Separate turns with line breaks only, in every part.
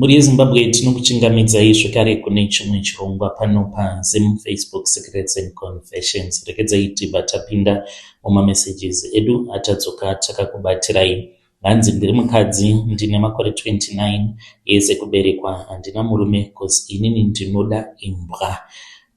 Muri yeZimbabwe tinokuchingamidzai zvekare kune chimwe chirongwa pano paZim-Facebook Secrets and Confessions. Rekedzai tibva tapinda mumamessages edu atadzoka takakubatirai. Hanzi ndiri mukadzi, ndine makore 29 years ekuberekwa, handina murume cause inini ndinoda imbwa.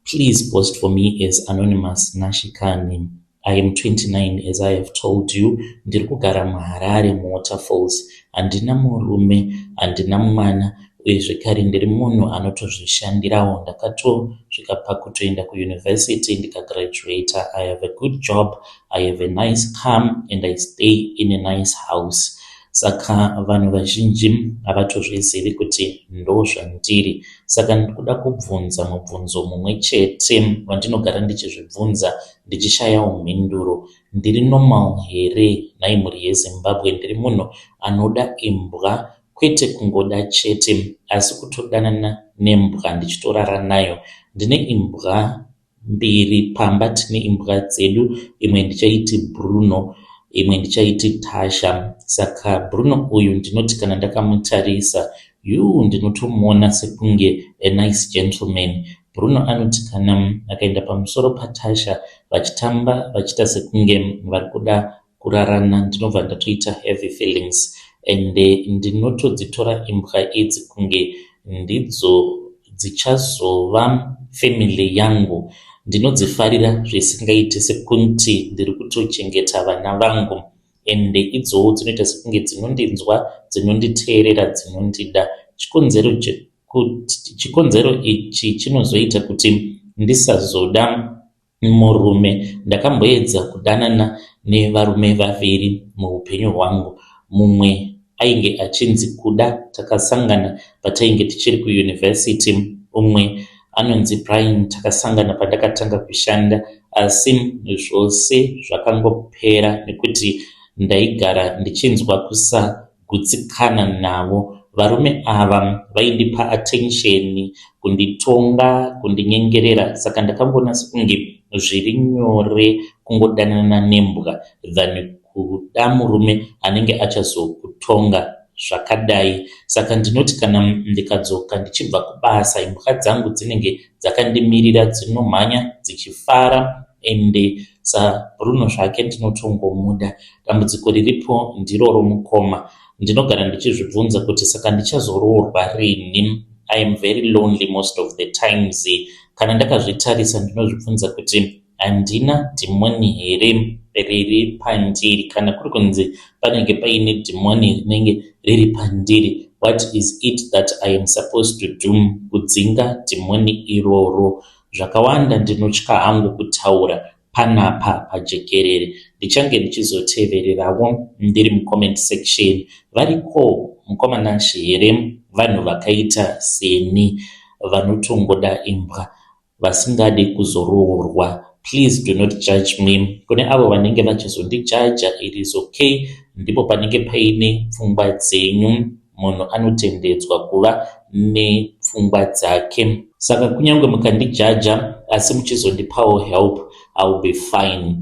Please post for me as Anonymous Nashikani. I am 29 as I have told you. Ndiri kugara muHarare muWaterfalls. Handina murume, handina mwana, uye zvekare ndiri munhu anotozvishandirawo. Ndakatosvika pakutoenda kuuniversity ndikagraduata. I have a good job, I have a nice car, and I stay in a nice house. Saka vanhu vazhinji havatozvizivi kuti ndo zvandiri. Saka ndikuda kubvunza mubvunzo mumwe chete wandinogara ndichizvibvunza ndichishayawo mhinduro. Ndiri normal here nhai mhuri yeZimbabwe? Ndiri munhu anoda imbwa, kwete kungoda chete asi kutodanana nembwa ndichitorara nayo. Ndine imbwa mbiri pamba, tine imbwa dzedu, imwe ndichaiti Bruno, imwe ndichaiti Tasha. Saka Bruno uyu ndinoti kana ndakamutarisa ndinotomuona sekunge a nice gentleman. Bruno anoti kana akaenda pamusoro paTasha vachitamba vachiita sekunge vari kuda kurarana, ndinobva ndatoita heavy feelings, and ndinotodzitora imbwa idzi kunge ndidzo dzichazova family yangu. Ndinodzifarira zvisingaiti sekunti ndiri kutochengeta vana vangu, ende idzowo dzinoita sekunge dzinondinzwa, dzinonditeerera, dzinondida. Chikonzero ichi chinozoita kuti ndisazoda murume. Ndakamboedza kudanana nevarume vaviri muupenyu hwangu. Mumwe ainge achinzi Kuda, takasangana patainge tichiri kuuniversity. Umwe anonzi Brian, takasangana pandakatanga kushanda, asi zvose zvakangopera nekuti ndaigara ndichinzwa kusagutsikana navo. Varume ava vaindipa attention, kunditonga, kundinyengerera. Saka ndakambona sekunge zviri nyore kungodanana nembwa than kuda murume anenge achazokutonga zvakadai. Saka ndinoti kana ndikadzoka ndichibva kubasa, imbwa dzangu dzinenge dzakandimirira, dzinomhanya dzichifara, ende saBruno zvake ndinotongomuda. Dambudziko riripo ndiro romukoma. Ndinogara ndichizvibvunza kuti saka ndichazoroorwa rini? I am very lonely most of the times. Kana ndakazvitarisa ndinozvibvunza kuti handina dhimoni here riri pandiri? Kana kuri kunzi panenge paine dhimoni rinenge riri pandiri, what is it that I am supposed to do kudzinga dhimoni iroro? Zvakawanda ndinotya hangu kutaura panapa pajekerere. Ndichange ndichizotevererawo ndiri mucomment section. Variko mukomana here vanhu vakaita seni, vanotongoda imbwa, vasingadi kuzoroorwa. Please do not judge me. Kune avo vanenge vachizondijaja, it is okay. Ndipo panenge paine pfungwa dzenyu. Munhu anotendedzwa kuva nepfungwa dzake. Saka kunyange mukandijaja asi muchizondipawo help, I will be fine.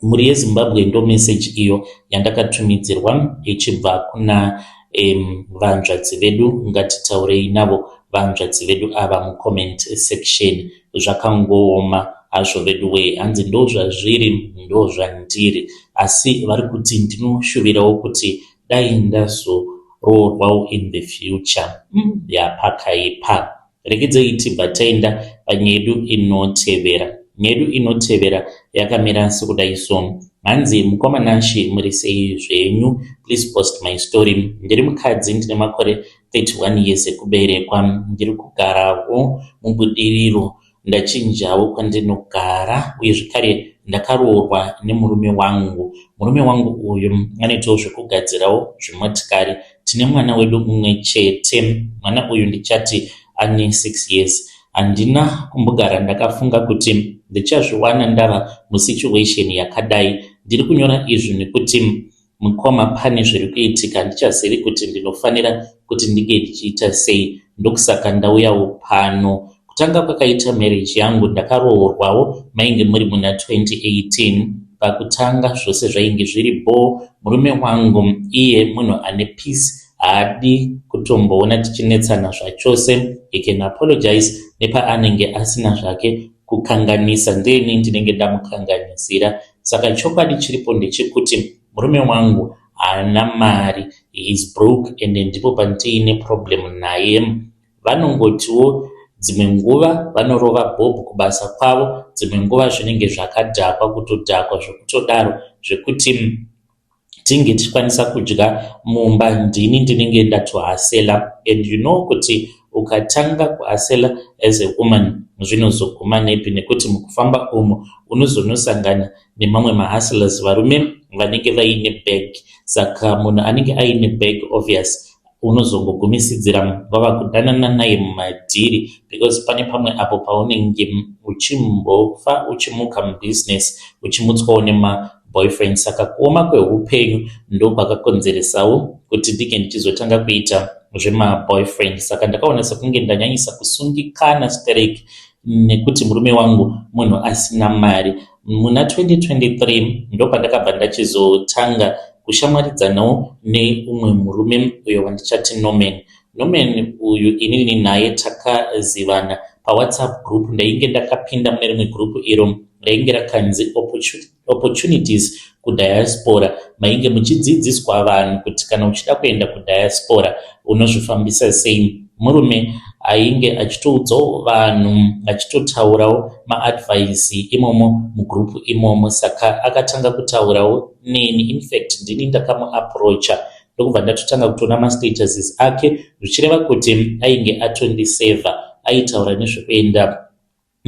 Muri yeZimbabwe ndo message iyo yandakatumidzirwa ichibva kuna vanzvadzi vedu. Ngatitaurei navo vanzvadzi vedu ava mucomment section. Zvakangooma hazvo vedu we, hanzi ndo zvazviri, ndo zvandiri, asi vari kuti ndinoshuvirawo kuti dai ndazoroorwawo in the future. Yapakaipa. Rekedzei tibva taenda panyedu inotevera. Nyedu inotevera yakamira sekudai so. Hanzi mukomanashi muri sei zvenyu? Please post my story. Ndiri mukadzi, ndine makore 31 years ekuberekwa. Ndiri kugarawo mubudiriro, ndachinjawo kwandinogara, uye zvekare ndakaroorwa nemurume wangu. Murume wangu uyu anoitawo zvekugadzirawo zvimotikari. Tine mwana wedu mumwe chete. Mwana uyu ndichati ane 6 years. Handina kumbogara ndakafunga kuti ndichazviwana ndava musituation yakadai. Ndiri kunyora izvi nekuti mukoma pane zviri kuitika, ndichazivi kuti ndinofanira kuti ndinge ndichiita sei. Ndokusaka ndauyawo pano. Kutanga kwakaita marriage yangu ndakaroorwawo mainge muri muna 2018. Pakutanga zvose zvainge zviri bo. Murume wangu iye munhu ane peace, haadi kutomboona tichinetsana zvachose. He can apologize nepaanenge asina zvake kukanganisa. Ndeni ndinenge ndamukanganisira. Saka chokwadi chiripo ndechekuti murume wangu haana mari, he is broke, and ndipo pandiine problem naye. Vanongotiwo dzimwe nguva vanorova Bob kubasa kwavo, dzimwe nguva zvinenge zvakadhakwa, kutodhakwa zvekutodaro zvekuti tinge tichikwanisa kudya mumba ndini ndinenge ndatohasela. And you know kuti ukatanga kuhasela as a woman zvinozoguma nepi, nekuti mukufamba umu unozonosangana nemamwe mahustlers, varume vanenge vaine bag. Saka munhu anenge aine bag obvious unozongogumisidzira vava kudanana naye mumadhiri, because pane pamwe apo paunenge uchimbofa uchimuka mubusiness uchimutswawo nemaboyfriend. Saka kuoma kweupenyu ndo kwakakonzeresawo kuti ndinge ndichizotanga kuita zvemaboyfriend. Saka ndakaona sekunge ndanyanyisa kusungikana stereki nekuti murume wangu munhu asina mari. Muna 2023 ndo pandakabva ndachizotanga kushamwaridzanawo neumwe murume uyo wandichati Norman. Norman uyu inini naye takazivana paWhatsApp group. Ndainge ndakapinda mune rimwe group iro rainge rakanzi opportunities kudiaspora. Mainge muchidzidziswa vanhu kuti kana uchida kuenda kudiaspora unozvifambisa sei. Murume ainge achitoudzawo vanhu achitotaurawo maadvice imomo mugrupu imomo. Saka akatanga kutaurawo neni. In fact ndini ndakamuaproacha ndokubva ndatotanga kutoona mastatuses ake zvichireva kuti ainge atondiseva, aitaura nezvekuenda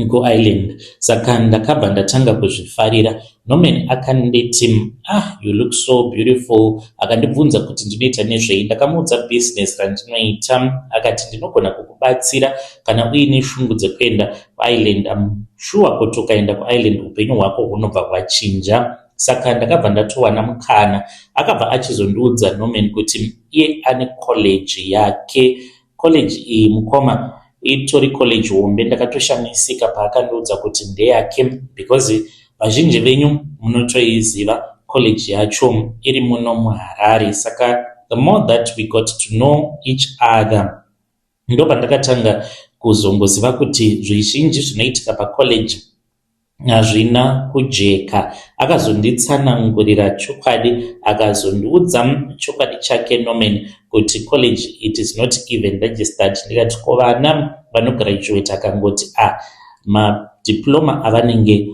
kuIreland. Saka ndakabva ndatanga kuzvifarira. Norman akanditi you look so beautiful. Akandibvunza kuti ndinoita nezvei. Ndakamuudza business randinoita. Akati ndinogona kukubatsira kana uine shungu dzekuenda kuIreland. I'm sure kuti ukaenda kuIreland upenyu hwako hunobva hwachinja. Saka ndakabva ndatowana mukana. Akabva achizondiudza Norman kuti iye ane college yake. College iyi mukoma itori college hombe. Ndakatoshamisika paakandiudza kuti ndeyake, because vazhinji venyu munotoiziva college yacho iri muno muHarare. Saka the more that we got to know each other, ndo pandakatanga kuzongoziva kuti zvizhinji zvinoitika pacollege hazvina kujeka. Akazonditsanangurira chokwadi, akazondiudza chokwadi chake Norman kuti college it is not even registered. Ndikati ko vana vanograduate, akangoti madiploma avanenge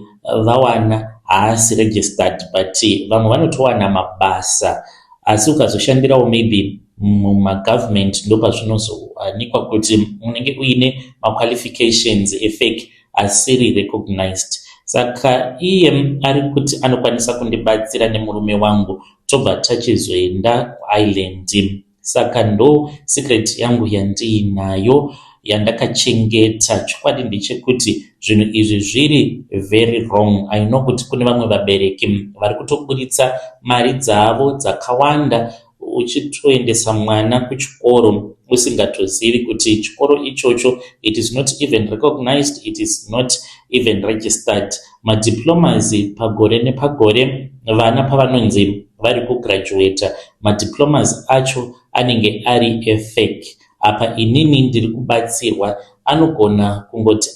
vawana haasi registered, but vamwe vanotowana mabasa. Asi ukazoshandirawo maybe mumagovernment ndo pazvinozowanikwa kuti unenge uine maqualifications efake asiri recognized. Saka iye ari kuti anokwanisa kundibatsira nemurume wangu tobva tachizoenda kuIreland. Saka ndo secret yangu yandiinayo yandakachengeta. Chokwadi ndechekuti zvinhu izvi zviri very wrong. I know kuti kune vamwe vabereki vari kutoburitsa mari dzavo dzakawanda uchitoendesa mwana kuchikoro usingatozivi kuti chikoro ichocho it is not even recognized, it is not even registered. Madiplomas pagore nepagore vana pavanonzi vari kugraduate, madiplomas acho anenge ari fake. Apa inini ndiri kubatsirwa, anogona kungoti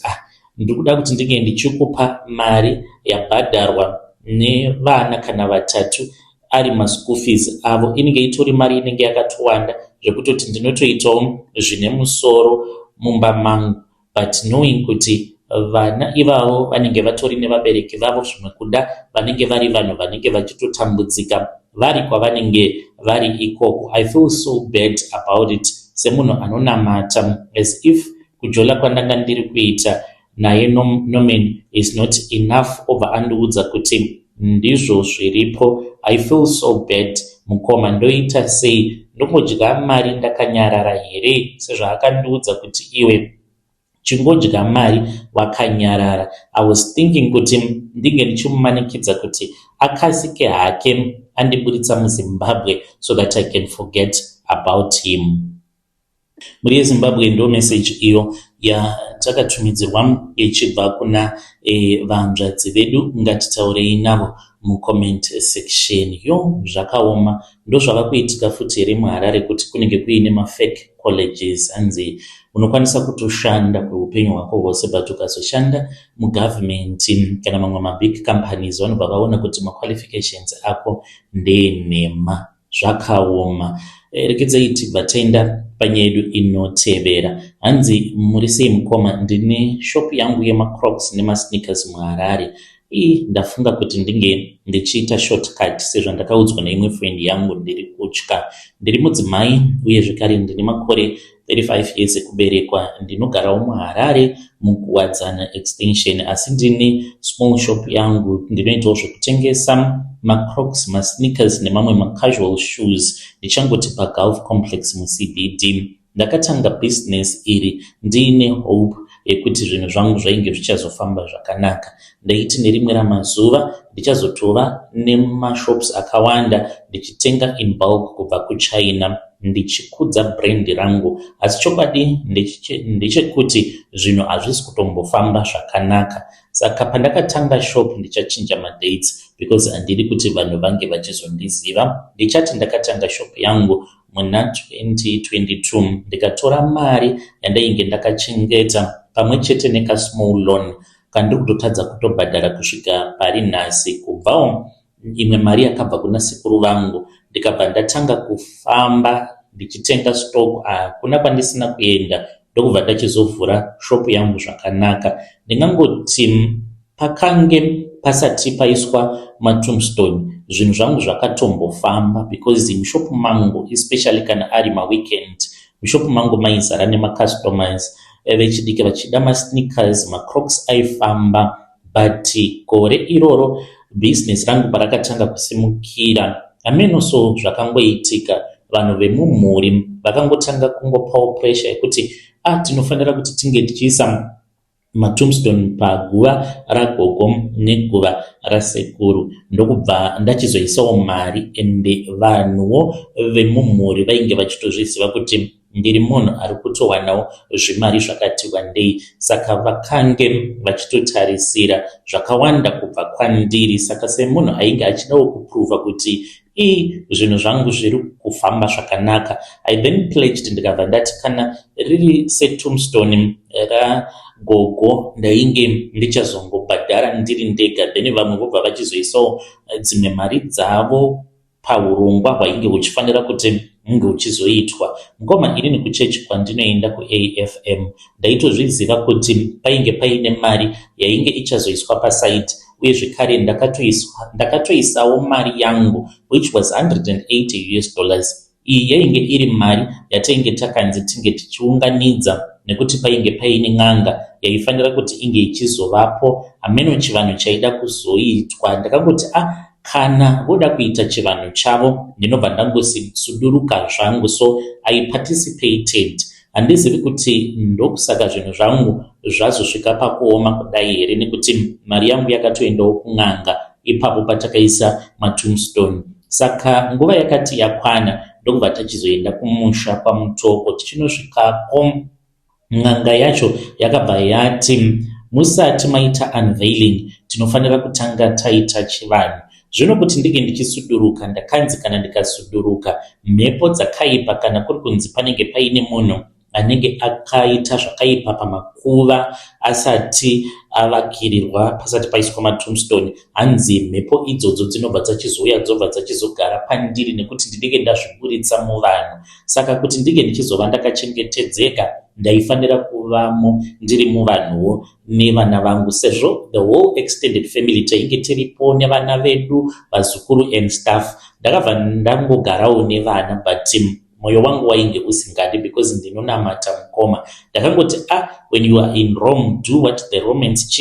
ndiri kuda kuti ndinge ndichikupa mari yabhadharwa nevana kana vatatu ari maschool fees avo. Inenge itori mari inenge yakatowanda zvekutoti ndinotoitawo zvine musoro mumba mangu, but knowing kuti vana ivavo vanenge vatori nevabereki vavo zvimwe kuda vanenge vari vanhu vanenge vachitotambudzika vari kwavanenge vari ikoko. I feel so bad about it semunhu anonamata, as if kujola kwandanga ndiri kuita naye Norman is not enough. Obva andiudza kuti ndizvo zviripo. I feel so bad. Mukoma ndoita sei? Ndombodya mari ndakanyarara here? Sezvaakandiudza kuti iwe chingodya mari wakanyarara. I was thinking kuti ndinge ndichimumanikidza kuti akasike hake andiburitsa muZimbabwe so that I can forget about him. muri yezimbabwe ndo message iyo yatakatumidzirwa ichibva kuna vanzvadzi vedu. Ngatitaurei navo mucomment section. Zvakaoma ndo zvava kuitika futi here muHarare kuti kunenge kuine mafake colleges. Hanzi unokwanisa kutoshanda kweupenyu hwako hwose but ukazoshanda mugovernment kana mamwe mabig companies vanobva vaona kuti maqualifications ako ndenhema. Zvakaoma. Rekedzei tibva taenda panyaya yedu inotevera. Hanzi muri sei mukoma? Ndine shop yangu yemacrocs nemasneakers muHarare. Ndafunga kuti ndinge ndichiita shortcut sezvo ndakaudzwa neimwe friend yangu ndiri kutya. Ndiri mudzimai uye zvekare ndine makore 35 years ekuberekwa. Ndinogarawo muHarare mukuwadzana extension, asi ndine small shop yangu. Ndinoitawo zvekutengesa macrocs, masneakers nemamwe macasual shoes. Ndichangoti paGulf Complex muCBD. Ndakatanga business iri ndiine hope yekuti zvinhu zvangu zvainge zvichazofamba zvakanaka. Ndaiti nerimwe ramazuva ndichazotova nemashops akawanda ndichitenga in bulk kubva kuChina ndichikudza brand rangu. Asi chokwadi ndechekuti zvinhu hazvisi kutombofamba zvakanaka. Saka pandakatanga shop ndichachinja madates because handidi kuti vanhu vange vachizondiziva. Ndichati ndakatanga shop yangu muna 2022 ndikatora mari yandainge ndakachengeta pamwe chete neka small loan kandiri kutotadza kutobhadhara kusvika pari nhasi. Kubvawo imwe mari yakabva kuna sekuru vangu ndikabva ndatanga kufamba ndichitenga stock. Kuna kwandisina kuenda ndokubva ndachizovhura shop yangu zvakanaka. Ndingangoti pakange pasati paiswa matombstone zvinhu zvangu zvakatombofamba because mushop mangu especially kana ari maweekend mushop mangu maizara nemacustomers vechidiki vachida masneakers, macrocs aifamba. But gore iroro business rangu parakatanga kusimukira amenoso zvakangoitika vanhu vemumhuri vakangotanga kungopawo pressure yekuti tinofanira kuti tinge tichiisa matombstone paguva ragogo neguva rasekuru. Ndokubva ndachizoisawo mari ende vanhuwo vemumhuri vainge vachitozviziva kuti ndiri munhu ari kutowanawo zvimari zvakati wandei. Saka vakange vachitotarisira zvakawanda kubva kwandiri. Saka semunhu ainge achidawo kuprova kuti zvinhu zvangu zviri kufamba zvakanaka, I then pledged ndikabva ndati kana riri setombstone ragogo ndainge ndichazongobhadhara ndiri ndega, then vamwe vobva vachizoisawo dzimwe mari dzavo paurongwa hwainge huchifanira kuti hunge huchizoitwa. Ngoma irini kuchechi kwandinoenda kuAFM ndaitozviziva kuti painge paine mari yainge ichazoiswa pasite, uye zvekare ndakatoisawo mari yangu which was $180. Iyi yainge iri mari yatainge takanzi tinge tichiunganidza nekuti painge paine n'anga yaifanira kuti inge ichizovapo ameno chivanhu chaida kuzoitwa. Ndakangoti kana voda kuita chivanhu chavo ndinobva ndangosudurika zvangu. So I participated. Handizivi kuti ndokusaka zvinhu zvangu zvazosvika pakuoma kudai here, nekuti mari yangu yakatoendawo kun'anga ipapo patakaisa matombstone. Saka nguva yakati yakwana ndokubva tachizoenda kumusha kwamutoko. Tichinosvikapo n'anga yacho yakabva yati musati maita unveiling tinofanira kutanga taita chivanhu. Zvino kuti ndike ndichisuduruka ndakanzi kana ndikasuduruka mhepo dzakaipa kana kuri kunzi panenge paine munhu anenge akaita zvakaipa pamakuva asati avakirirwa pasati paiswa matombstone, hanzi mhepo idzodzo dzinobva dzachizouya dzobva dzachizogara pandiri nekuti ndinenge ndazviburitsa muvanhu. Saka kuti ndinge ndichizova ndakachengetedzeka ndaifanira kuvamo ndiri muvanhuwo nevana vangu, sezvo the whole extended family tainge tiripo nevana vedu vazukuru and staff. Ndakabva ndangogarawo nevana but mwoyo wangu wainge usingadi because ndinonamata mukoma. Ndakangoti when you are in Rome do what the Romans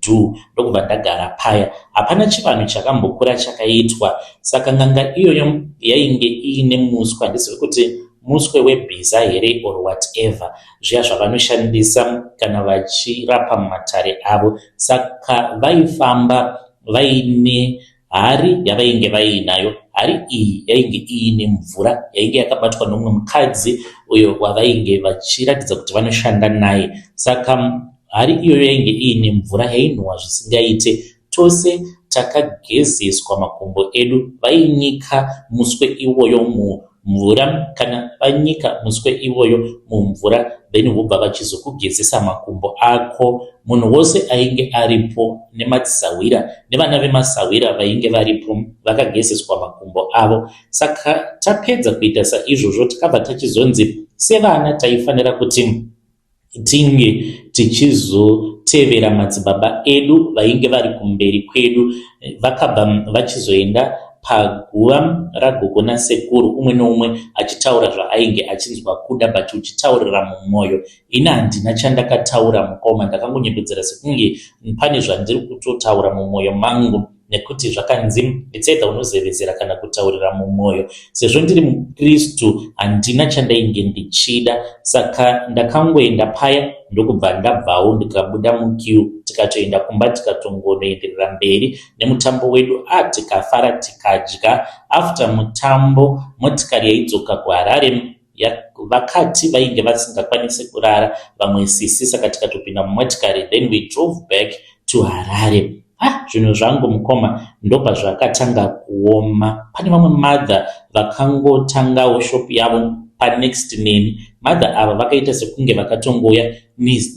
do. Ndokubva ndagara paya. Hapana chivanhu chakambokura chakaitwa. Saka n'anga iyoyo yainge iine muswa, ndisiwe kuti muswe webhiza here or whatever zviya zvavanoshandisa kana vachirapa mumatare avo. Saka vaifamba vaine hari yavainge vainayo, hari iyi yainge iine mvura yainge yakabatwa nomumwe mukadzi uyo wavainge vachiratidza kuti vanoshanda naye. Saka hari iyoyo yainge iine mvura yainhuhwa zvisingaite. Tose takagezeswa makumbo edu. Vainyika muswe iwoyo mumvura, kana vanyika muswe iwoyo mumvura, then vobva vachizokugezesa makumbo ako. Munhu wose ainge aripo nemadzisawira nevana vemasawira vainge varipo vakagezeswa makumbo avo. Saka tapedza kuita saizvozvo, takabva tachizonzi sevana taifanira kuti tinge tichizotevera madzibaba edu vainge vari kumberi kwedu. Vakabva vachizoenda paguva ragogo nasekuru, umwe noumwe achitaura zvaainge achinzwa kuda, but uchitaurira mumwoyo. Ina handina chandakataura mukoma, ndakangonyepedzera sekunge pane zvandiri kutotaura mumwoyo mangu, nekuti zvakanzi nditsedza unozevezera kana kutaurira mumwoyo. Sezvo ndiri mukristu handina chandainge ndichida, saka ndakangoenda paya ndokubva ndabvawo ndikabuda mukiu, tikatoenda kumba tikatongonoenderera mberi nemutambo wedu. Tikafara tikadya. After mutambo motikari yaidzoka kuHarare, vakati vainge vasingakwanisi kurara, vamwe sisi, saka tikatopinda mumotikari, then we drove back to Harare. Zvinhu zvangu mukoma ndobva zvakatanga kuoma. Pane vamwe mother vakangotangawo shop yavo panext neni. Mother ava vakaita sekunge vakatongouya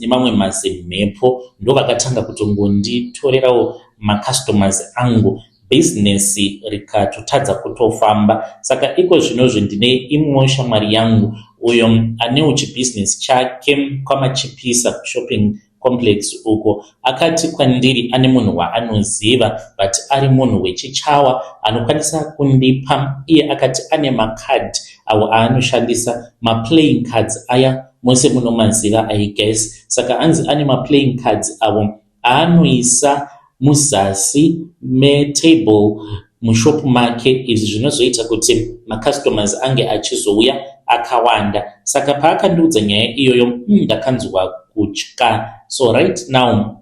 nemamwe mazimhepo, ndo vakatanga kutongonditorerawo macustomers angu, business rikatotadza kutofamba. Saka iko zvinozvo ndine imwewo shamwari yangu uyo anewo chibusiness chake kwamachipisa shopping complex uko. Akati kwandiri ane munhu waanoziva, but ari munhu wechichawa anokwanisa kundipa. Iye akati ane makadhi awo aanoshandisa, maplaying cards aya mose munomaziva I guess. Saka anzi ane maplaying cards awo aanoisa muzasi metable mushop make. Izvi zvinozoita kuti macustomers ange achizouya akawanda. Saka paakandiudza nyaya iyoyo ndakanzwa kutya. So right now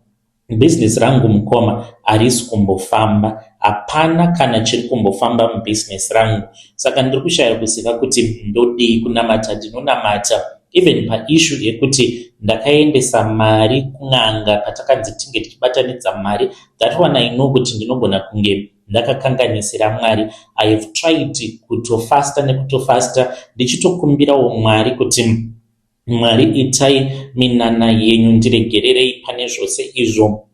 business rangu mukoma harisi kumbofamba, hapana kana chiri kumbofamba mubusiness rangu. Saka ndiri kushaya kuziva kuti ndodii kunamata. Ndinonamata even paissue yekuti ndakaendesa mari kun'anga patakanzi tinge tichibatanidza mari. That one I know kuti ndinogona kunge ndakakanganisira Mwari. I have tried kutofasta nekutofasta ndichitokumbirawo Mwari kuti Mwari itai minana yenyu, ndiregererei pane zvose izvo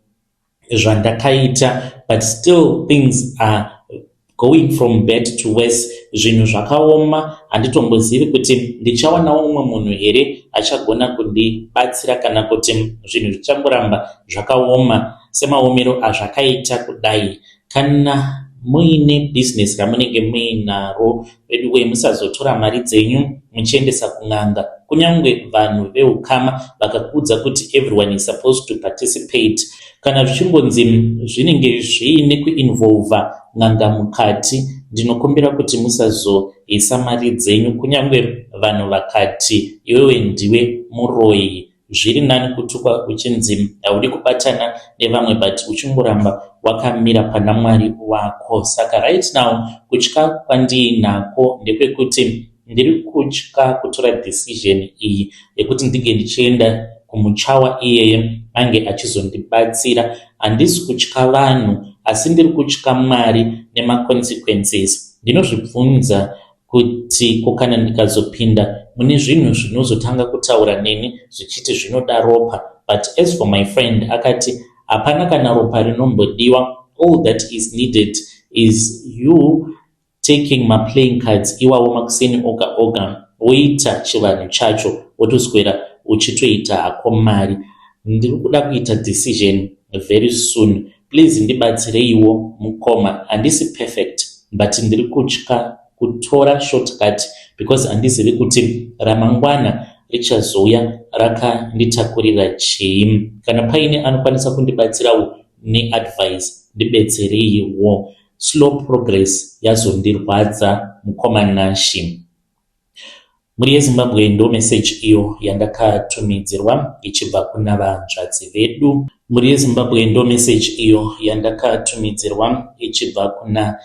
zvandakaita, but still things are going from bad to worse. Zvinhu zvakaoma, handitombozivi kuti ndichawanawo umwe munhu here achagona kundibatsira kana kuti zvinhu zvichangoramba zvakaoma semaomero azvakaita kudai. Kana muine business ramunenge muinaro, anyway, musazotora mari dzenyu muchiendesa kun'anga. Kunyange vanhu veukama vakakuudza kuti everyone is supposed to participate, kana zvichingonzi zvinenge zviine kuinvolva n'anga mukati, ndinokumbira kuti musazoisa mari dzenyu. Kunyange vanhu vakati iwewe ndiwe muroyi, zviri nani kutukwa uchinzi haudi kubatana nevamwe, but uchingoramba wakamira pana Mwari wako. Saka right now kutya kwandiinako ndekwekuti ndiri kutya kutora decision iyi yekuti ndige ndichienda kumuchawa iyeye ange achizondibatsira. Handisi kutya vanhu, asi ndiri kutya Mwari nemaconsequences. Ndinozvibvunza kuti kana ndikazopinda mune zvinhu zvinozotanga kutaura neni zvichiti zvinoda ropa, but as for my friend akati hapana kana ropa rinombodiwa. All that is needed is you taking my playing cards iwawo makuseni oga oga woita chivanhu chacho wotoswera uchitoita hako mari. Ndiri kuda kuita decision very soon. Please ndibatsireiwo mukoma. Handisi perfect, but ndiri kutya kutora shortcut because handizivi kuti ramangwana richazouya rakanditakurira chii. Kana paine anokwanisa kundibatsirawo neadvice, ndibetsereiwo. Slow progress yazondirwadza mukoma Nashi. Muri yeZimbabwe ndo message iyo yandakatumidzirwa ichibva kuna vanzvadzi vedu muri yeZimbabwe ndo message iyo yandakatumidzirwa ichibva kuna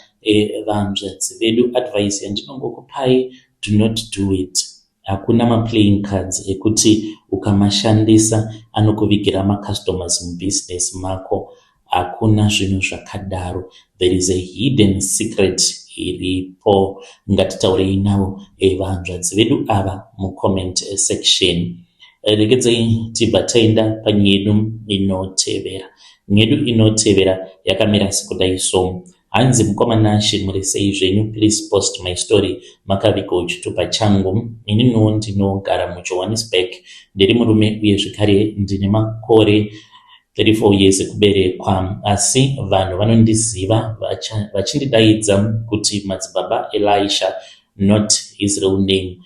vanzvadzi vedu. Advice yandinongokupai, do not do it. Hakuna ma-playing cards ekuti ukamashandisa anokuvigira ma-customers mubusiness mako. Hakuna zvinhu zvakadaro. There is a hidden secret iripo. Ngatitaurei navo vanzvadzi vedu ava mucomment section. Regedzei tibva taenda panyedu inotevera. Nyedu inotevera yakamira sekudai so. Hanzi mukomana muri sei zvenyu, please post my story makavika uchitupa changu. Ininiwo ndinogara muJohannesburg, ndiri murume uye zvekare ndine makore 34 years kuberekwa, asi vanhu vanondiziva vachindidaidza kuti madzibaba Elisha, not his real name.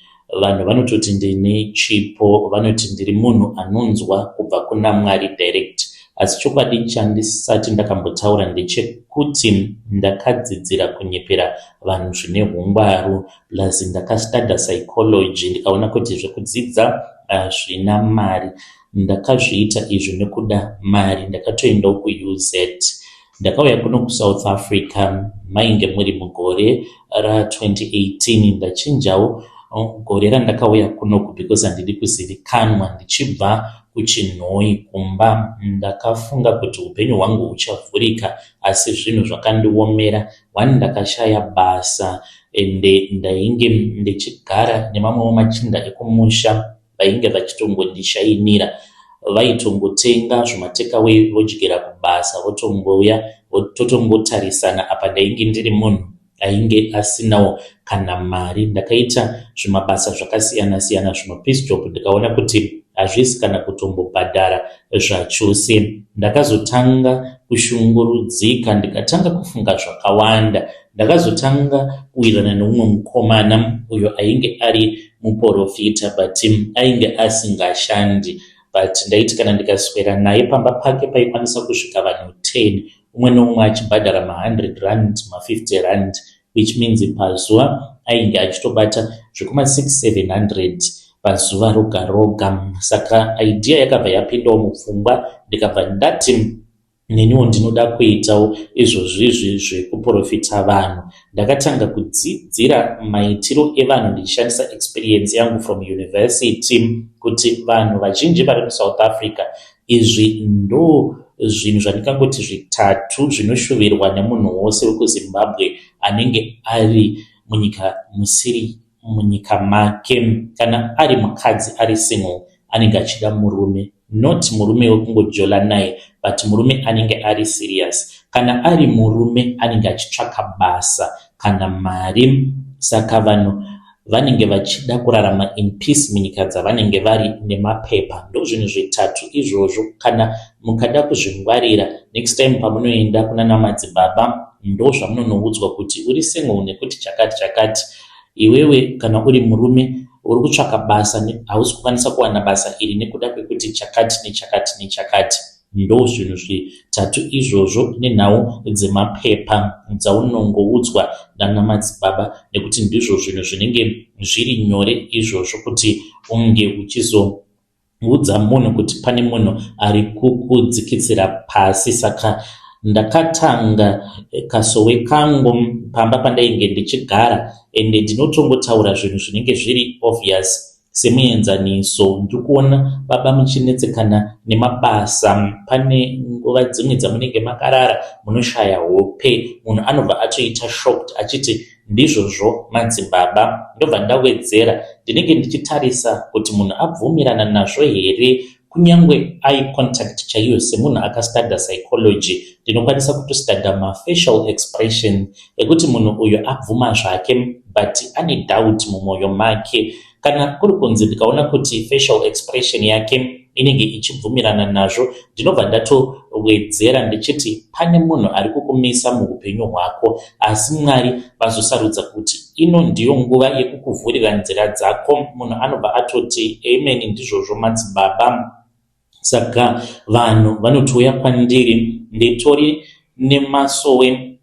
Vanhu vanototi ndine chipo, vanoti ndiri munhu anonzwa kubva kuna Mwari direct. Asi chokwadi chandisati ndakambotaura ndechekuti ndakadzidzira kunyepera vanhu zvine hungwaru, plus ndakastada psychology, ndikaona kuti zvekudzidza zvina mari. Ndakazviita izvi nekuda mari. Ndakatoendawo kuUZ. Ndakauya kuno kuSouth Africa mainge muri mugore ra2018. Ndachinjawo gore randakauya kunoku because handidi kuzivikanwa ndichibva kuChinhoi kumba. Ndakafunga kuti upenyu hwangu huchavhurika, asi zvinhu zvakandiomera. Ndakashaya basa ende ndainge ndichigara nemamwewo machinda ekumusha vainge vachitongondishainira. Vaitongotenga zvimatekaway vodyira kubasa votongouya totongotarisana. Apa ndainge ndiri munhu ainge asinawo kana mari. Ndakaita zvimabasa zvakasiyana siyana zvinopiece job, ndikaona kuti hazvisi kana kutombobhadhara zvachose. Ndakazotanga kushungurudzika, ndikatanga kufunga zvakawanda. Ndakazotanga kuwirirana neumwe mukomana uyo ainge ari muprofita but ainge asingashandi, but ndaiti kana ndikaswera naye pamba pake paikwanisa kusvika vanhu 10, umwe noumwe achibhadhara ma100 rand, ma50 rand, which means pazuva ainge achitobata zvekuma 600-700 pazuva roga roga. Saka idea yakabva yapindawo mupfungwa, ndikabva ndati neniwo ndinoda kuitawo izvozvizvi zvekuprofita vanhu. Ndakatanga kudzidzira maitiro evanhu ndichishandisa experience yangu from university, kuti vanhu vazhinji vari muSouth Africa, izvi ndo zvinhu zvandikangoti zvitatu zvinoshuvirwa nemunhu wose wekuZimbabwe anenge ari munyika musiri munyika make. Kana ari mukadzi ari single anenge achida murume, not murume wekungojola naye, but murume anenge ari serious. Kana ari murume anenge achitsvaka basa kana mari. Saka vanhu vanenge vachida kurarama in peace munyika dzavanenge vari nemapepa. Ndo zvinhu zvitatu izvozvo. Kana mukada kuzvingwarira, next time pamunoenda kuna madzibaba, ndo zvamunonoudzwa kuti uri single nekuti chakati. Iwewe kana uri murume uri kutsvaka basa, hausi kukwanisa kuwana basa iri nekuda kwekuti chakati nechakati. Ndo zvinhu zvitatu izvozvo nenhau dzemapepa dzaunongoudzwa nana madzibaba, nekuti ndizvo zvinhu zvinenge zviri nyore izvozvo kuti unge uchizoudza munhu kuti pane munhu ari kukudzikitsira pasi. Saka ndakatanga kasowe kangu pamba pandainge ndichigara, ende ndinotongotaura zvinhu zvinenge zviri obvious semuenzaniso. Ndikuona baba muchinetsekana nemabasa, pane nguva dzimwe dzamunenge makarara munoshaya hope, munhu anobva atoita shocked achiti ndizvozvo madzibaba. Ndobva ndawedzera, ndinenge ndichitarisa kuti munhu abvumirana nazvo here. Kunyangwe eye contact chaiyo semunhu akastada psychology, ndinokwanisa kutostada ma-facial expression ekuti munhu uyo abvuma zvake but ane doubt mumwoyo make. Kana kuri kunzi ndikaona kuti facial expression yake inenge ichibvumirana nazvo, ndinobva ndatowedzera ndichiti pane munhu ari kukumisa muupenyu hwako, asi Mwari vazosarudza kuti ino ndiyo nguva yekukuvhurira nzira dzako. Munhu anobva atoti amen, ndizvozvo madzibaba. Saka vanhu vanotouya kwandiri, nditori nemasowe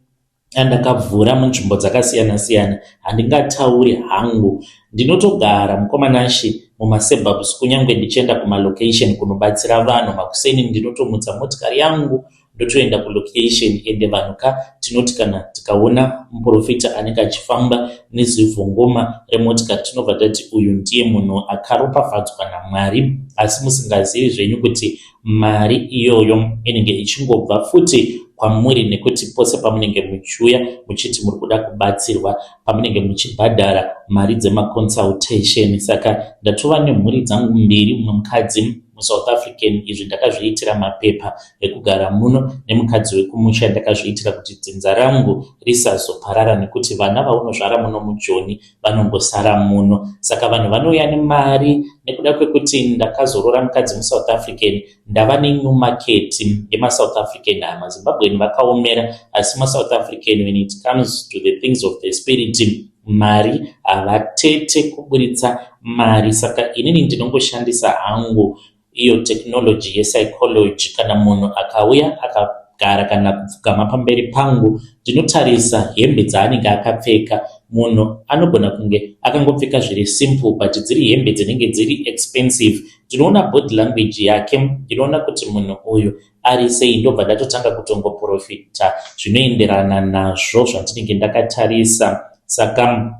andakavhura munzvimbo dzakasiyana siyana, handingatauri hangu. Ndinotogara mukomanashi mumasuburbs kunyange ndichienda kumalocation kunobatsira vanhu makuseni ndinotomutsa motikari yangu ndotoenda kulocation ende vanhu tinoti kana tikaona muprofita anenge achifamba nezivhongoma remotikari tinobva tati uyu ndiye munhu akaropafadzwa naMwari, asi musingazivi zvenyu kuti mari iyoyo inenge ichingobva futi kwamuri nekuti pose pamunenge muchiuya muchiti muri kuda kubatsirwa pamunenge muchibhadhara mari dzemaconsultation. Saka ndatova nemhuri dzangu mbiri, mumwe mukadzi muSouth African, izvi ndakazviitira mapepa ekugara muno, nemukadzi wekumusha ndakazviitira kuti dzinza rangu risazoparara nekuti vana vaunozvara muno muJoni vanongosara muno. Saka vanhu vanouya nemari nekuda kwekuti ndakazorora mukadzi muSouth African, ndava nenew market yemaSouth African. MaZimbabwean vakaomera, asi maSouth African when it comes to the things of the spirit, mari havatete kuburitsa mari. Saka inini ndinongoshandisa hangu iyo technology yepsychology. Kana munhu akauya akagara kana kupfugama pamberi pangu, ndinotarisa hembe dzaanenge akapfeka. Munhu anogona kunge akangopfeka zviri simple but dziri hembe dzinenge dziri expensive. Ndinoona body language yake, ndinoona kuti munhu uyu ari sei, ndobva ndatotanga kutongoprofita zvinoenderana nazvo zvandinenge ndakatarisa. Saka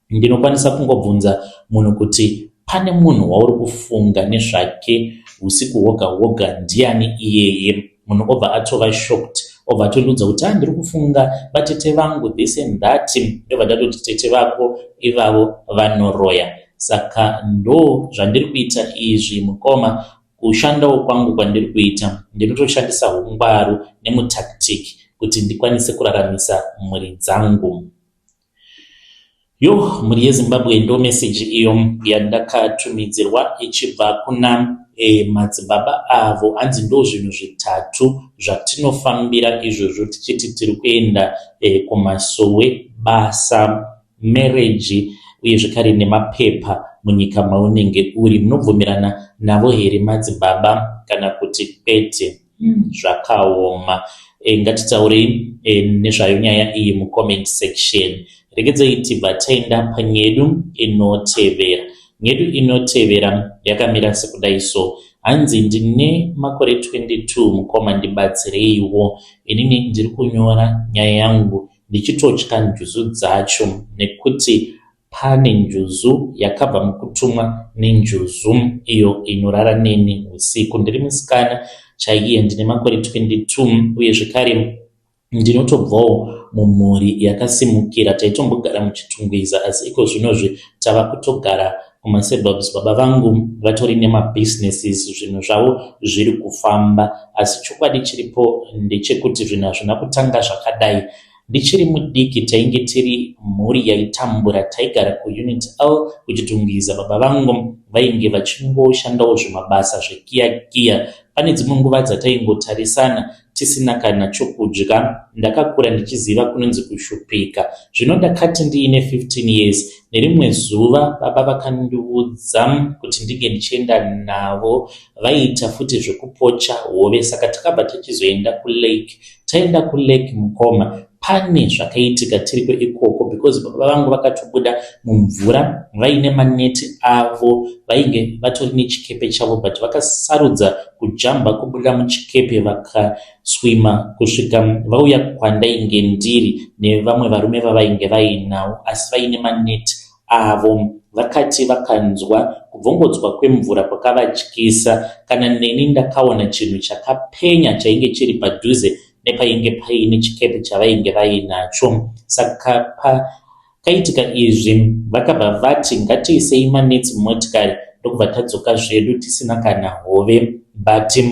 ndinokwanisa kungobvunza munhu kuti pane munhu wauri kufunga nezvake usiku hwoga hwoga, ndiani iyeye? Munhu obva atova shocked, obva atondudza kuti ndiri kufunga vatete vangu this and that. Ndobva ndatoti tete vako ivavo vanoroya. Saka ndo zvandiri kuita izvi mukoma. Kushandawo kwangu kwandiri kuita, ndinotoshandisa ungwaru nemutactic kuti ndikwanise kuraramisa mhuri dzangu. Mhuri yeZimbabwe ndo message iyo yandakatumidzirwa ichibva kuna madzibaba avo. Anzi ndo zvinhu zvitatu zvatinofambira izvozvo tichiti tiri kuenda kumasowe, basa, marriage uye zvakare nemapepa munyika maunenge uri. Munobvumirana navo here madzibaba kana kuti kwete? Zvakaoma. Ngatitaurei nezvayo nyaya iyi mucomment section. Regedzei tibva taenda panyedu inotevera. Nyedu inotevera yakamira sekudai so. Hanzi ndine makore 22 mukoma, ndibatsireiwo. Inini ndiri kunyora nyaya yangu ndichitotya njuzu dzacho, nekuti pane njuzu yakabva mukutumwa nenjuzu iyo inorara neni usiku. Ndiri musikana chaiye, ndine makore 22 uye zvakare ndinotobvawo mumhuri yakasimukira. Taitombogara muchitungwiza, asi iko zvinozvi tava kutogara kumasuburbs. Baba vangu vatori nemabusinesses, zvinhu zvavo zviri kufamba, asi chokwadi chiripo ndechekuti zvinhu hazvina kutanga zvakadai. Ndichiri mudiki tainge tiri mhuri yaitambura, taigara kuUnit L kuchitungwiza. Baba vangu vainge vachingoshandawo zvimabasa zvekiya. Pane dzimwe nguva dzataingotarisana tisina kana chokudya. Ndakakura ndichiziva kunonzi kushupika. Zvino ndakati ndiine 15 years, nerimwe zuva baba vakandiudza kuti ndinge ndichienda navo. Vaiita futi zvekupocha hove, saka takabva tichizoenda kulake. Taenda kulake mukoma, pane zvakaitika tiriko ikoko, because baba vangu vakatobuda mumvura vaine maneti avo, vainge vatori nechikepe chavo, but vakasarudza kujamba kubuda muchikepe vakaswima kusvika vauya kwandainge ndiri nevamwe varume vavainge vainawo, asi vaine maneti avo. Vakati vakanzwa kubvongodzwa kwemvura kwakavatyisa, kana neni ndakaona chinhu chakapenya chainge chiri padhuze nepainge paine chikepe chavainge vainacho. Saka pakaitika izvi vakabva vati ngatiisei manetsi mumotikari ndokubva tadzoka zvedu tisina kana hove. But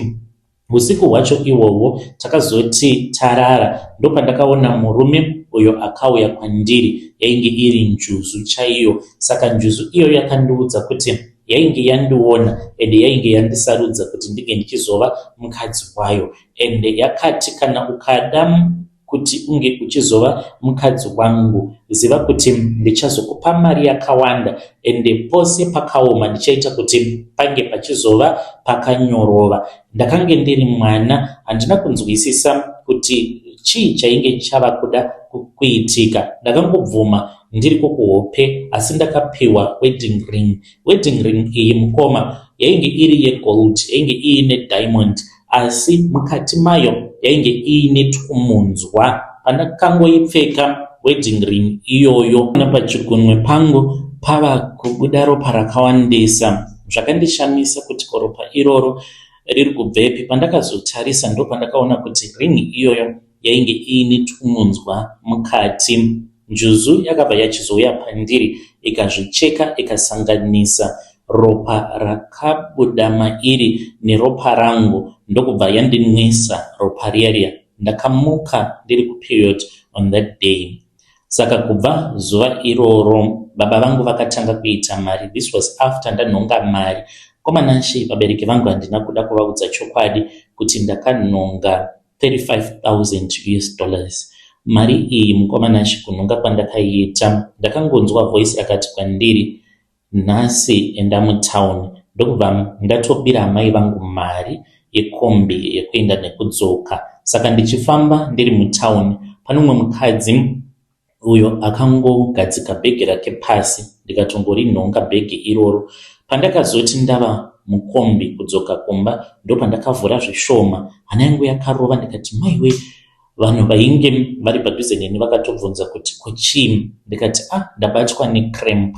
usiku hwacho ihwohwo takazoti tarara, ndopandakaona murume uyo akauya kwandiri, yainge iri njuzu chaiyo. Saka njuzu iyo yakandiudza kuti yainge yandiona ende yainge yandisarudza kuti ndinge ndichizova mukadzi wayo, ende yakati kana ukada kuti unge uchizova mukadzi wangu, ziva kuti ndichazokupa mari yakawanda, ende pose pakaoma ndichaita kuti pange pachizova pakanyorova. Ndakange ndiri mwana, handina kunzwisisa kuti chii chainge chava kuda kuitika. Ndakangobvuma ndiriko kuhope asi ndakapiwa wedding ring iyi mukoma yainge iri yegold, yainge iine diamond, asi mukati mayo yainge iine tumunzwa. Pandakangoipfeka wedding ring iyoyo napachigunwe pangu pava kubuda ropa rakawandisa. Zvakandishamisa kuti ropa iroro riri kubvepi. Pandakazotarisa ndo pandakaona kuti ring iyoyo yainge iine tumunzwa mukati. Njuzu yakabva yachizouya pandiri ikazvicheka ikasanganisa ropa rakabuda mairi neropa rangu ndokubva yandinwisa ropa riya. Ndakamuka ndiri kuperiod on that day. Saka kubva zuva iroro baba vangu vakatanga kuita mari. This was after ndanhonga mari. Komananshi vabereki vangu handina kuda kuvaudza chokwadi kuti ndakanhonga $35,000. Mari iyi mukomananshi kunhonga kwandakaiita ndakangonzwa voice yakati kwandiri, nhasi enda mutown. Ndokubva ndatobira amai vangu mari yekombi yekuenda nekudzoka. Saka ndichifamba ndiri mutown, pane mumwe mukadzi uyo akangogadzika bhegi rake pasi, ndikatongorinhonga bhegi iroro. Pandakazoti ndava mukombi kudzoka kumba ndo pandakavhura zvishoma, hana yangu yakarova. Ndikati maiwe, vanhu vainge vari padhuze neni vakatobvunza kuti kochii. Ndikati ndabatwa necramp.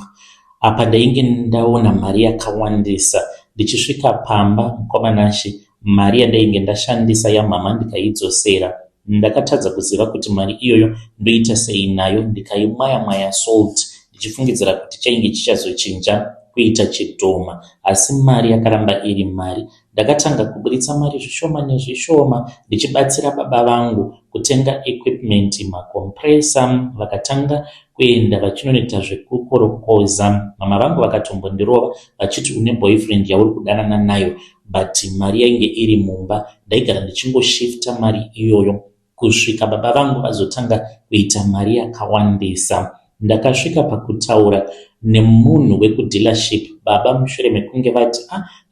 Apa ndainge ndaona mari yakawandisa. Ndichisvika pamba mukomananshi, mari yandainge ndashandisa yamama ndikaidzosera. Ndakatadza kuziva kuti mari iyoyo ndoita sei nayo, ndikaimwaya salt ndichifungidzira kuti chainge chichazochinja kuita chidhoma, asi mari yakaramba iri mari. Ndakatanga kuburitsa mari zvishoma nezvishoma ndichibatsira baba vangu kutenga equipment, makompresa. Vakatanga kuenda vachinoita zvekukorokoza. Mama vangu vakatombondirova vachiti une boyfriend yauri kudanana nayo, but mari yainge iri mumba. Ndaigara ndichingoshifta mari iyoyo kusvika baba vangu vazotanga kuita mari yakawandisa. Ndakasvika pakutaura nemunhu wekudealership. Baba mushure mekunge vati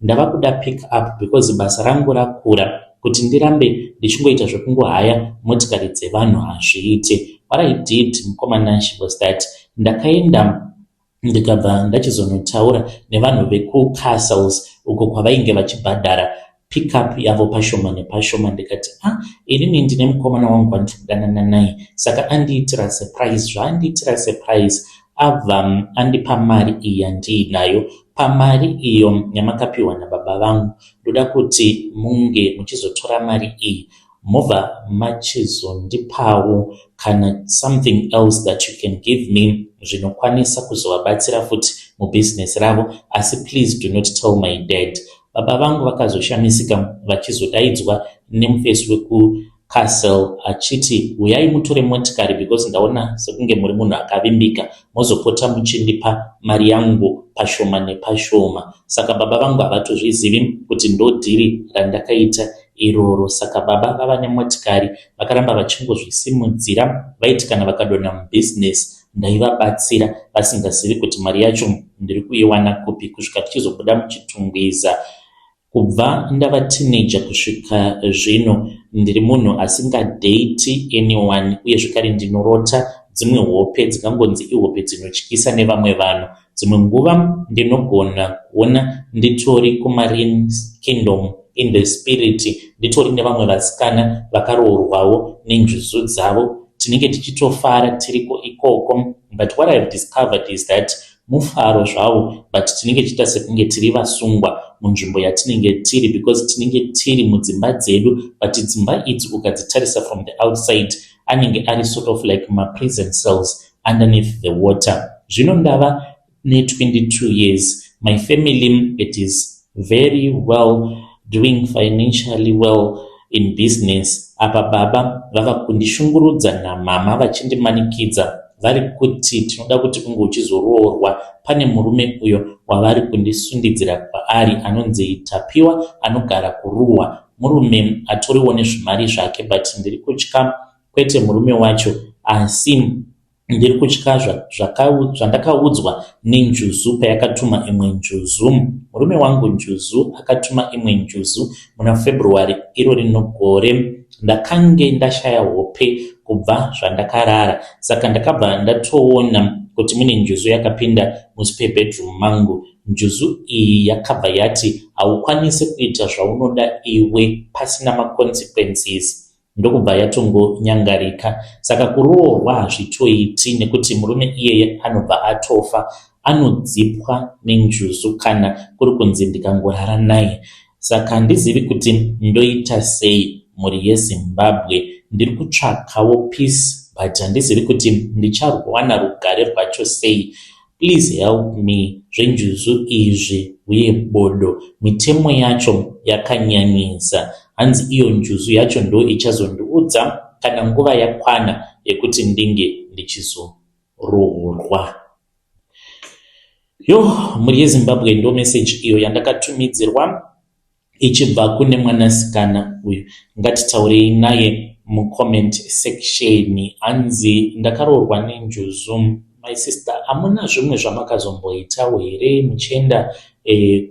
ndava kuda pick up because basa rangu rakura, kuti ndirambe ndichingoita zvekungohaya motikari dzevanhu hazviite. What I did mukomananshi was that ndakaenda ndikabva ndachizonotaura nevanhu vekucastles uko kwavainge vachibhadhara pick up yavo pashoma nepashoma. Ndikati inini ndine mukomana wangu wandikudanana naye, saka andiitira surprise. Zvaandiitira surprise abva andipa mari iyi yandiinayo. Pamari iyo yamakapiwa nababa vangu, ndoda kuti munge muchizotora mari iyi mobva machizondipawo kana something else that you can give me zvinokwanisa kuzovabatsira futi mubusiness ravo, asi please do not tell my dad. Baba vangu vakazoshamisika vachizodaidzwa nemufesi wekucastle achiti uyai mutore motikari because ndaona sekunge muri munhu akavimbika, mozopota muchindipa mari yangu pashoma nepashoma. Saka baba vangu havatozvizivi kuti ndo dhiri randakaita iroro. Saka baba vava nemotikari vakaramba vachingozvisimudzira. Vaiti kana vakadonha mubusiness ndaivabatsira vasingazivi kuti mari yacho ndiri kuiwana kupi, kusvika tichizobuda muchitungwiza. Kubva ndava teenager kusvika zvino ndiri munhu asingadate anyone, uye zvekare ndinorota dzimwe hope dzingangonzi ihope dzinotyisa nevamwe vanhu. Dzimwe nguva ndinogona kuona nditori kumarine kingdom in the spirit, nditori nevamwe vasikana vakaroorwawo nenjuzu dzavo, tinenge tichitofara tiriko ikoko. But what I've discovered is that mufaro zvavo, but tinenge tichita sekunge tiri vasungwa munzvimbo yatinenge tiri, because tinenge tiri mudzimba dzedu, but dzimba idzi ukadzitarisa from the outside anenge ari sort of like prison cells underneath the water. Zvino ndava ne22 years. My family, it is very well, doing financially well in business. Apa baba vava kundishungurudza namama vachindimanikidza vari kuti tinoda kuti unge uchizoroorwa. Pane murume uyo wavari kundisundidzira kwaari anonzi Tapiwa, anogara kuruwa. Murume atoriwo nezvimari zvake, but ndiri kutya kwete murume wacho, asi ndiri kutya zvandakaudzwa nenjuzu payakatuma imwe njuzu. Murume wangu njuzu akatuma imwe njuzu muna February iro rino gore. Ndakange ndashaya hope kubva zvandakarara, saka ndakabva ndatoona kuti mune njuzu yakapinda muspare bedroom mangu. Njuzu iyi yakabva yati haukwanisi kuita zvaunoda iwe pasina maconsequences, ndokubva yatongonyangarika. Saka kuroorwa hazvitoiti, nekuti murume iyeye anobva atofa, anodzipwa nenjuzu kana kuri kunzi ndikangorara naye. Saka handizivi kuti ndoita sei mhuri yeZimbabwe. Ndiri kutsvakawo peace, but handizivi kuti ndichawana rugare rwacho sei. Please help me. Zvenjuzu izvi uye bodo, mitemo yacho yakanyanyisa. Hanzi iyo njuzu yacho ndo ichazondiudza kana nguva yakwana yekuti ndinge ndichizoroorwa. Mhuri yeZimbabwe, ndo message iyo yandakatumidzirwa ichibva kune mwanasikana uyu. Ngatitaurei naye mucomment section. Hanzi ndakaroorwa nenjuzu. My sister, hamuna zvimwe zvamakazomboitawo here muchienda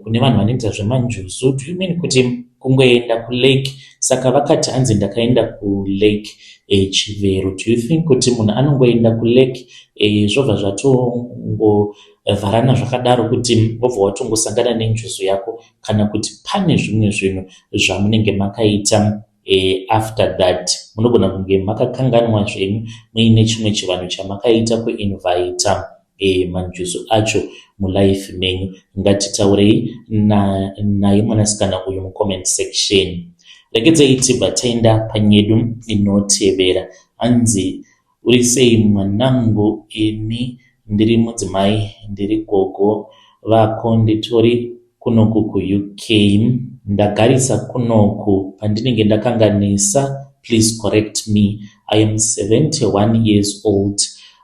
kune vanhu vanoita zvemanjuzu? Do you mean kuti kungoenda kulake? Saka vakati hanzi ndakaenda kulake Chivero. Do you think kuti munhu anongoenda kulake zvobva zvatongovharana zvakadaro kuti wobva watongosangana nenjuzu yako, kana kuti pane zvimwe zvinhu zvamunenge makaita after that? Munogona kunge makakanganwa zvenyu muine chimwe chivanhu chamakaita kuinvita manjuzu acho mulife menyu. Ngatitaurei naye mwanasikana uyu mucomment section. Regedzei tibva taenda panyedu inotevera. Hanzi uri sei mwanangu? Ini ndiri mudzimai, ndiri gogo vako, nditori kunoku kuUK. Ndagarisa kunoku pandinenge ndakanganisa. Please correct me. I am 71 years old.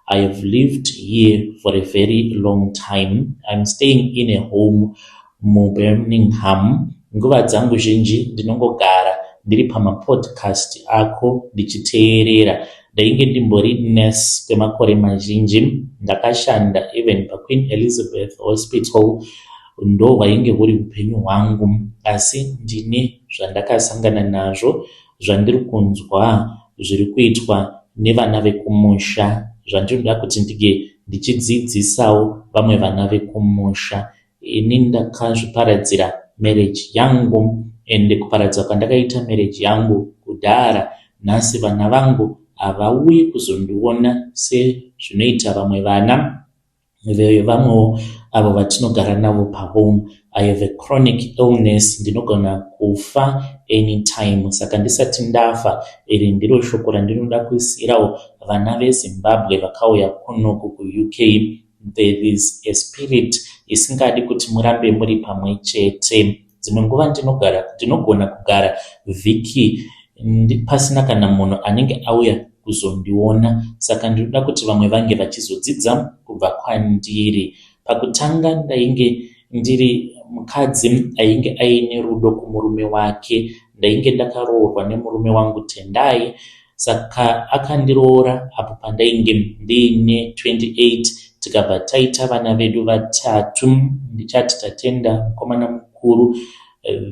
I have lived here for a very long time. I'm staying in a home muBirmingham. Nguva dzangu zhinji ndinongogara ndiri pamapodcast ako ndichiteerera. Ndainge ndimbori nurse kwemakore mazhinji. Ndakashanda even paQueen Elizabeth Hospital. Ndo hwainge huri upenyu hwangu, asi ndine zvandakasangana nazvo zvandiri kunzwa zviri kuitwa nevana vekumusha, zvandinoda kuti ndige ndichidzidzisawo vamwe vana vekumusha. Ini ndakazviparadzira marriage yangu, ende kuparadza kwandakaita marriage yangu kudhara, nhasi vana vangu havauyi kuzondiona sezvinoita vamwe vana vevamwewo avo vatinogara navo pahome. I have a chronic illness, ndinogona kufa anytime. Saka ndisati ndafa, iri ndiro shoko randinoda kuisirawo vana veZimbabwe vakauya kunoku kuUK. There is a spirit isingadi kuti murambe muri pamwe chete. Dzimwe nguva ndinogona kugara vhiki pasina kana munhu anenge auya kuzondiona. Saka ndinoda kuti vamwe vange vachizodzidza kubva kwandiri. Pakutanga ndainge ndiri mukadzi ainge aine rudo kumurume wake. Ndainge ndakaroorwa nemurume wangu Tendai. Saka akandiroora apo pandainge ndiine 28. Tikabva taita vana vedu vatatu. Ndichati tatenda mukomana mukuru,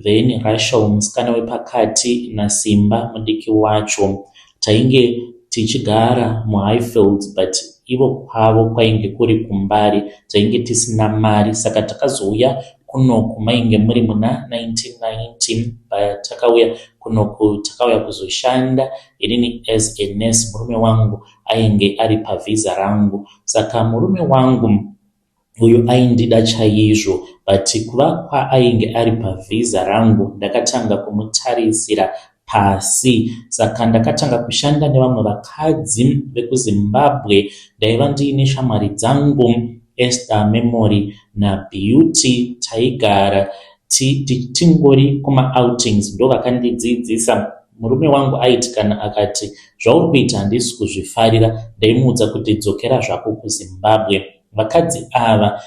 then Rachel musikana wepakati, naSimba mudiki wacho. Tainge tichigara muHighfields, but ivo kwavo kwainge kuri kumbari. Tainge tisina mari, saka takazouya kunoku mainge muri muna 1990. Patakauya kunoku takauya kuzoshanda inini as a nurse. Murume wangu ainge ari pavhiza rangu. Saka murume wangu uyu aindida chaizvo, but kuva kwaainge ari pavhiza rangu ndakatanga kumutarisira pasi. Saka ndakatanga kushanda nevamwe vakadzi vekuZimbabwe. Ndaiva ndiine shamwari dzangu Esther Memory naBeauty. Taigara tingori kuma-outings, ndo vakandidzidzisa. Murume wangu aiti kana akati zvauri kuita handisi kuzvifarira, ndaimuudza kuti dzokera zvako kuZimbabwe. Vakadzi ava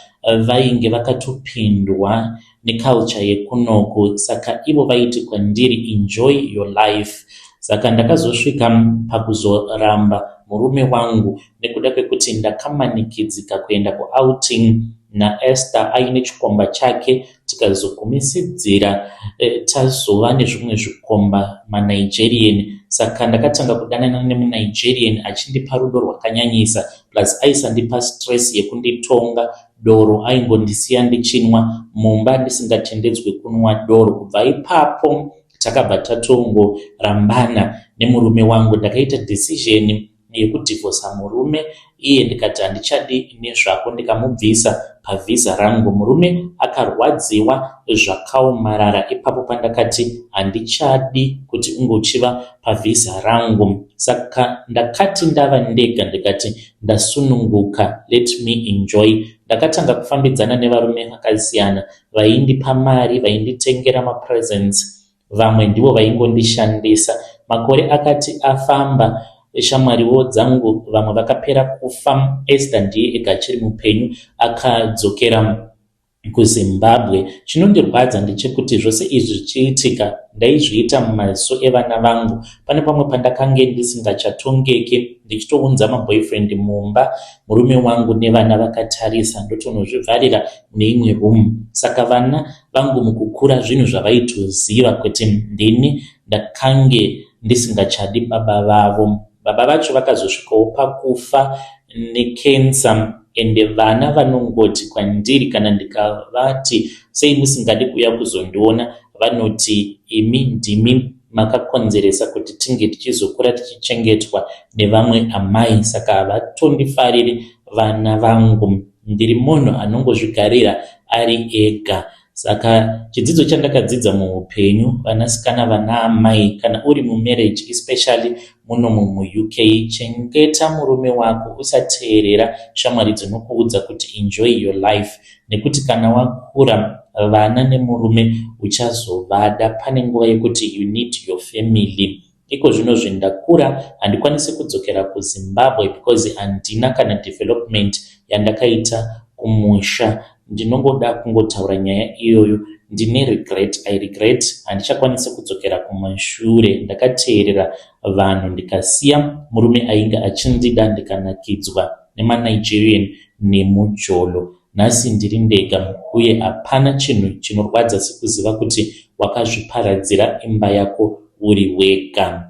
vainge vakatopindwa neculture yekunoku, saka ivo vaiti kwandiri enjoy your life. Saka ndakazosvika pakuzoramba murume wangu nekuda kwekuti ndakamanikidzika kuenda kuouting naEsther aine chikomba chake. Tikazogumisidzira tazova nezvimwe zvikomba maNigerian saka ndakatanga kudanana nemuNigerian achindipa rudo rwakanyanyisa, plus aisandipa stress yekunditonga. Doro aingondisiya ndichinwa mumba ndisingatendedzwe kunwa doro. Kubva ipapo takabva tatongorambana nemurume wangu. Ndakaita decision yekudhivosa murume, iye ndikati handichadi nezvako, ndikamubvisa pavhiza rangu. Murume akarwadziwa zvakaomarara ipapo pandakati handichadi kuti ungochiva pavhiza rangu. Saka ndakati ndava ndega ndikati ndasununguka, let me enjoy. Ndakatanga kufambidzana nevarume vakasiyana vaindipa mari, vainditengera mapresents, vamwe ndivo vaingondishandisa. Makore akati afamba, shamwariwo dzangu vamwe vakapera kufa. Esther ndiye ega achiri mupenyu, akadzokera kuZimbabwe. Chinondirwadza ndechekuti zvose izvi zvichiitika ndaizviita mumaziso evana vangu. Pane pamwe pandakange ndisingachatongeke, ndichitounza maboyfriend mumba, murume wangu nevana vakatarisa, ndotonozvivharira neimwe room. Saka vana vangu mukukura zvinhu zvavaitoziva kuti ndini ndakange ndisingachadi baba vavo. Baba vacho vakazosvikawo pakufa nekensa, ende vana vanongoti kwandiri kana ndikavati sei musingadi kuuya kuzondiona, vanoti imi ndimi makakonzeresa kuti tinge tichizokura tichichengetwa nevamwe amai. Saka havatondifariri vana vangu, ndiri munhu anongozvigarira ari ega. Saka chidzidzo chandakadzidza muupenyu, vanasikana vana amai, kana uri mumarriage especially muno muUK, chengeta murume wako, usateerera shamwari dzinokuudza kuti enjoy your life, nekuti kana wakura vana nemurume uchazovada. Pane nguva yekuti you need your family. Iko zvino zvindakura handikwanisi kudzokera kuZimbabwe because handina kana development yandakaita kumusha. Ndinongoda kungotaura nyaya iyoyo. Ndine regret, I regret. Handichakwanisi kudzokera kumashure. Ndakateerera vanhu ndikasiya murume ainge achindida, ndikanakidzwa nemaNigerian nemujolo. Nhasi ndiri ndega, uye hapana chinhu chinorwadza sekuziva kuti wakazviparadzira imba yako uri wega.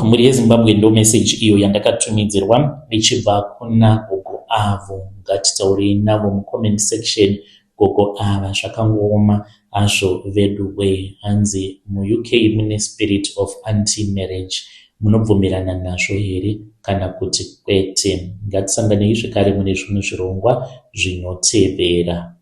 Muri yeZimbabwe ndo message iyo yandakatumidzirwa ichibva kuna gogo avo. Ngatitaurei navo mucomment section. Gogo ava zvakangooma azvo vedwe. Hanzi muUK mune spirit of anti-marriage. Munobvumirana nazvo here kana kuti kwete? Ngatisanganei zvekare mune zvimwe zvirongwa zvinotevera.